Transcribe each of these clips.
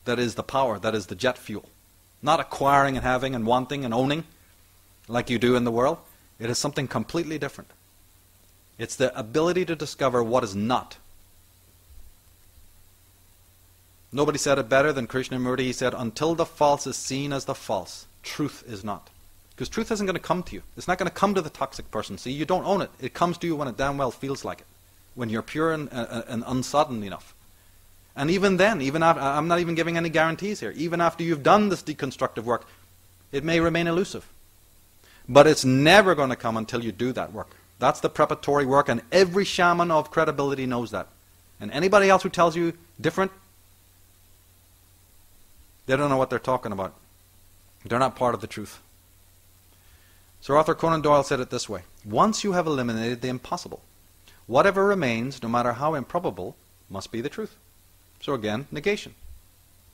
that is the power, that is the jet fuel. Not acquiring and having and wanting and owning like you do in the world. It is something completely different. It's the ability to discover what is not. Nobody said it better than Krishnamurti. He said, until the false is seen as the false, truth is not. Because truth isn't going to come to you. It's not going to come to the toxic person. See, you don't own it. It comes to you when it damn well feels like it. When you're pure and unsodden enough. And even then, even after, I'm not even giving any guarantees here. Even after you've done this deconstructive work, it may remain elusive. But it's never going to come until you do that work. That's the preparatory work, and every shaman of credibility knows that. And anybody else who tells you different, they don't know what they're talking about. They're not part of the truth. Sir Arthur Conan Doyle said it this way: once you have eliminated the impossible, whatever remains, no matter how improbable, must be the truth. So again, negation.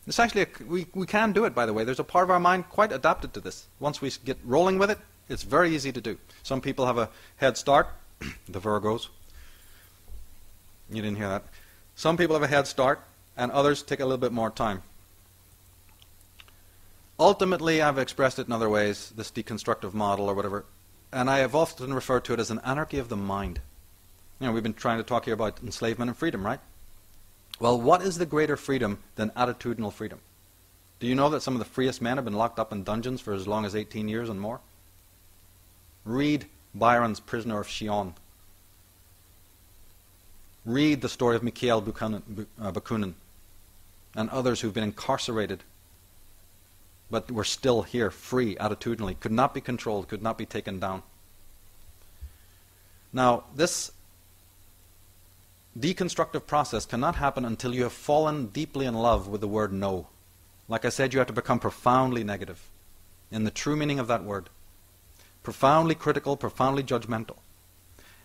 It's actually, we can do it, by the way. There's a part of our mind quite adapted to this. Once we get rolling with it, it's very easy to do. Some people have a head start, the Virgos. You didn't hear that. Some people have a head start, and others take a little bit more time. Ultimately, I've expressed it in other ways, this deconstructive model or whatever, and I have often referred to it as an anarchy of the mind. You know, we've been trying to talk here about enslavement and freedom, right? Well, what is the greater freedom than attitudinal freedom? Do you know that some of the freest men have been locked up in dungeons for as long as 18 years and more? Read Byron's Prisoner of Chillon. Read the story of Mikhail Bakunin and others who've been incarcerated but were still here, free, attitudinally, could not be controlled, could not be taken down. Now, this deconstructive process cannot happen until you have fallen deeply in love with the word no. Like I said, you have to become profoundly negative, in the true meaning of that word. Profoundly critical, profoundly judgmental.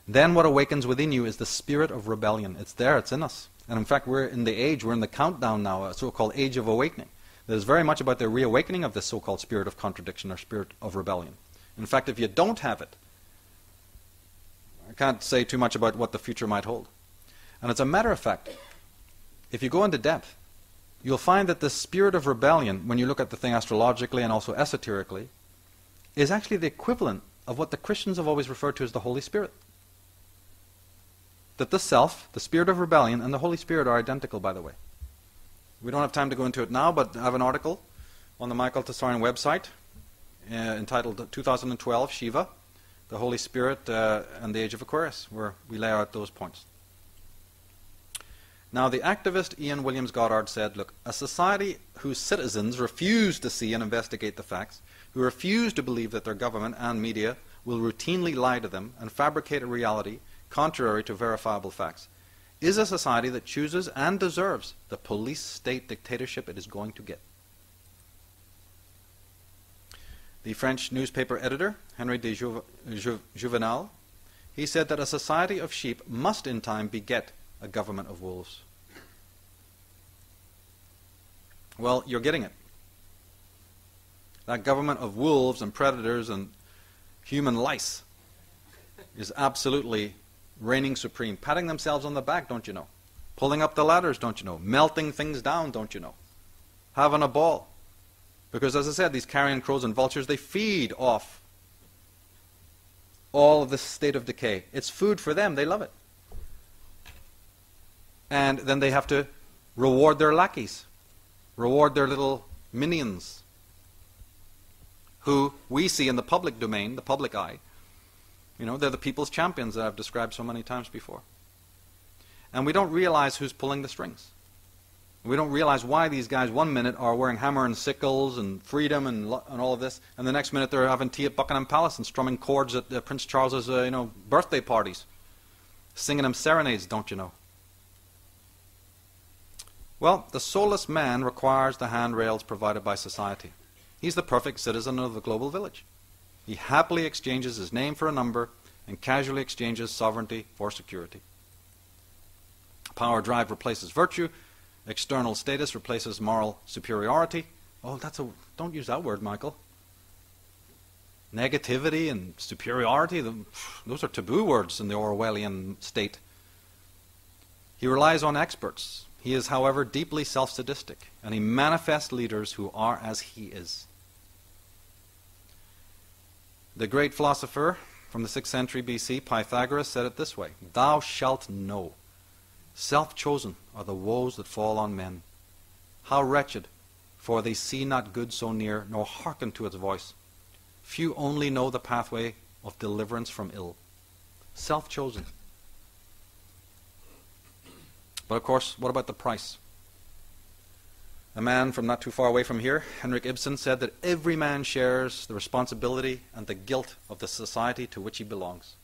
Then what awakens within you is the spirit of rebellion. It's there, it's in us. And in fact, we're in the countdown now, a so-called age of awakening. That is very much about the reawakening of this so-called spirit of contradiction or spirit of rebellion. In fact, if you don't have it, I can't say too much about what the future might hold. And as a matter of fact, if you go into depth, you'll find that the spirit of rebellion, when you look at the thing astrologically and also esoterically, is actually the equivalent of what the Christians have always referred to as the Holy Spirit. That the self, the spirit of rebellion, and the Holy Spirit are identical, by the way. We don't have time to go into it now, but I have an article on the Majkl Tsarion website entitled 2012 Shiva, the Holy Spirit and the Age of Aquarius, where we lay out those points. Now, the activist Ian Williams Goddard said, look, a society whose citizens refuse to see and investigate the facts, who refuse to believe that their government and media will routinely lie to them and fabricate a reality contrary to verifiable facts, is a society that chooses and deserves the police state dictatorship it is going to get. The French newspaper editor, Henry de Juvenal, he said that a society of sheep must in time beget a government of wolves. Well, you're getting it. That government of wolves and predators and human lice is absolutely reigning supreme, patting themselves on the back, don't you know? Pulling up the ladders, don't you know? Melting things down, don't you know? Having a ball. Because as I said, these carrion crows and vultures, they feed off all of this state of decay. It's food for them, they love it. And then they have to reward their lackeys, reward their little minions, who we see in the public domain, the public eye. You know, they're the people's champions that I've described so many times before. And we don't realize who's pulling the strings. We don't realize why these guys one minute are wearing hammer and sickles and freedom and all of this, and the next minute they're having tea at Buckingham Palace and strumming chords at Prince Charles's birthday parties, singing him serenades, don't you know? Well, the soulless man requires the handrails provided by society. He's the perfect citizen of the global village. He happily exchanges his name for a number and casually exchanges sovereignty for security. Power drive replaces virtue. External status replaces moral superiority. Oh, don't use that word, Michael. Negativity and superiority, those are taboo words in the Orwellian state. He relies on experts. He is, however, deeply self-sadistic, and he manifests leaders who are as he is. The great philosopher from the 6th century BC, Pythagoras, said it this way: "Thou shalt know, self-chosen are the woes that fall on men. How wretched, for they see not good so near, nor hearken to its voice. Few only know the pathway of deliverance from ill." Self-chosen. But of course, what about the price? A man from not too far away from here, Henrik Ibsen, said that every man shares the responsibility and the guilt of the society to which he belongs.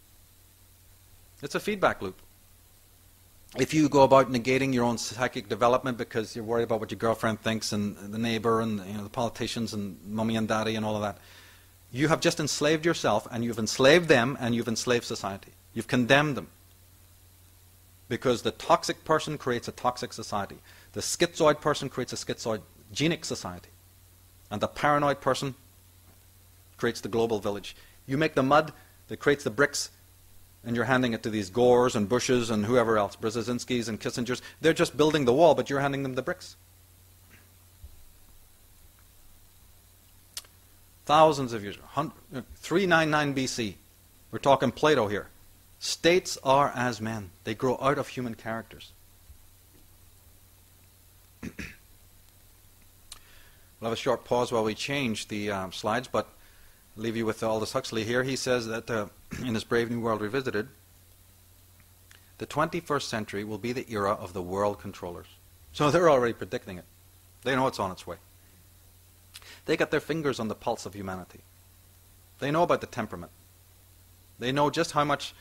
It's a feedback loop. If you go about negating your own psychic development because you're worried about what your girlfriend thinks and the neighbor and the politicians and mommy and daddy and all of that, you have just enslaved yourself, and you've enslaved them, and you've enslaved society. You've condemned them. Because the toxic person creates a toxic society. The schizoid person creates a schizogenic society. And the paranoid person creates the global village. You make the mud that creates the bricks, and you're handing it to these Gores and Bushes and whoever else, Brzezinskis and Kissingers. They're just building the wall, but you're handing them the bricks. Thousands of years, 399 BC. We're talking Plato here. States are as men. They grow out of human characters. We'll have a short pause while we change the slides, but I'll leave you with Aldous Huxley here. He says that in his Brave New World Revisited, the 21st century will be the era of the world controllers. So they're already predicting it. They know it's on its way. They got their fingers on the pulse of humanity. They know about the temperament. They know just how much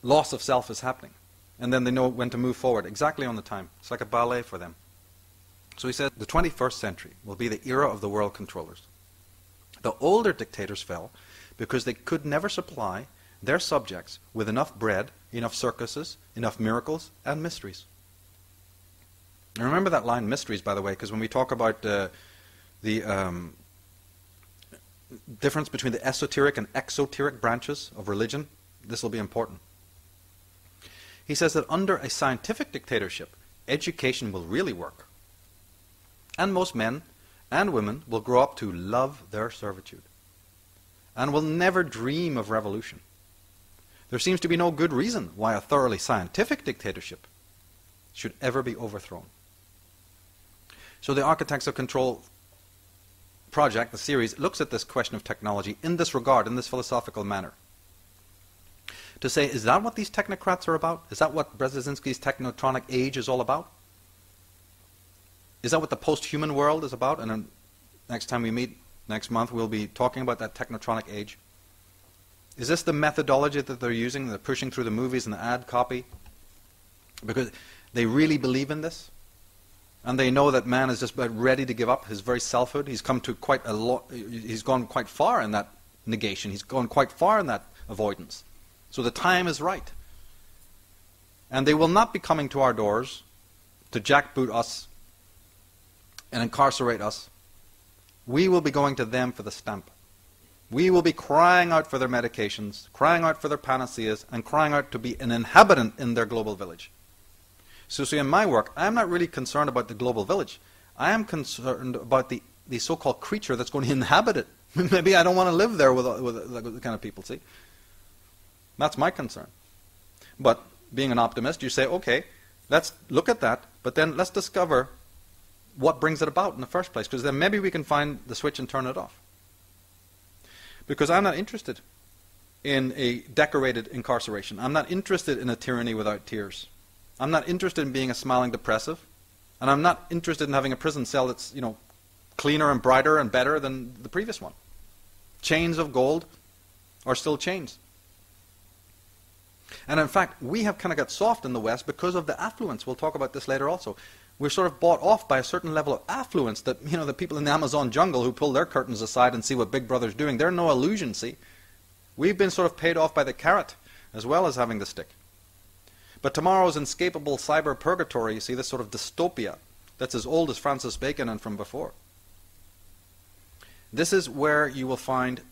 loss of self is happening. And then they know when to move forward, exactly on the time. It's like a ballet for them. So he said the 21st century will be the era of the world controllers. The older dictators fell because they could never supply their subjects with enough bread, enough circuses, enough miracles, and mysteries. And remember that line, mysteries, by the way, because when we talk about the difference between the esoteric and exoteric branches of religion, this will be important. He says that under a scientific dictatorship, education will really work. And most men and women will grow up to love their servitude and will never dream of revolution. There seems to be no good reason why a thoroughly scientific dictatorship should ever be overthrown. So the Architects of Control project, the series, looks at this question of technology in this regard, in this philosophical manner. To say, is that what these technocrats are about? Is that what Brzezinski's technotronic age is all about? Is that what the post-human world is about? And then next time we meet, next month, we'll be talking about that technotronic age. Is this the methodology that they're using? They're pushing through the movies and the ad copy because they really believe in this? And they know that man is just about ready to give up his very selfhood. He's come to quite a lot. He's gone quite far in that negation. He's gone quite far in that avoidance. So the time is right. And they will not be coming to our doors to jackboot us and incarcerate us. We will be going to them for the stamp. We will be crying out for their medications, crying out for their panaceas, and crying out to be an inhabitant in their global village. So see, in my work, I'm not really concerned about the global village. I am concerned about the so-called creature that's going to inhabit it. Maybe I don't want to live there with the kind of people, see? That's my concern. But being an optimist, you say, okay, let's look at that, but then let's discover what brings it about in the first place, because then maybe we can find the switch and turn it off. Because I'm not interested in a decorated incarceration. I'm not interested in a tyranny without tears. I'm not interested in being a smiling depressive. And I'm not interested in having a prison cell that's, cleaner and brighter and better than the previous one. Chains of gold are still chains. And in fact, we have kind of got soft in the West because of the affluence. We'll talk about this later also. We're sort of bought off by a certain level of affluence that, the people in the Amazon jungle who pull their curtains aside and see what Big Brother's doing, they're no illusion, see? We've been sort of paid off by the carrot as well as having the stick. But tomorrow's inescapable cyber purgatory, you see, this sort of dystopia that's as old as Francis Bacon and from before. This is where you will find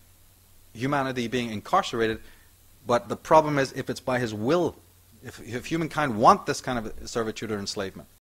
humanity being incarcerated, but the problem is if it's by his will if humankind want this kind of servitude or enslavement,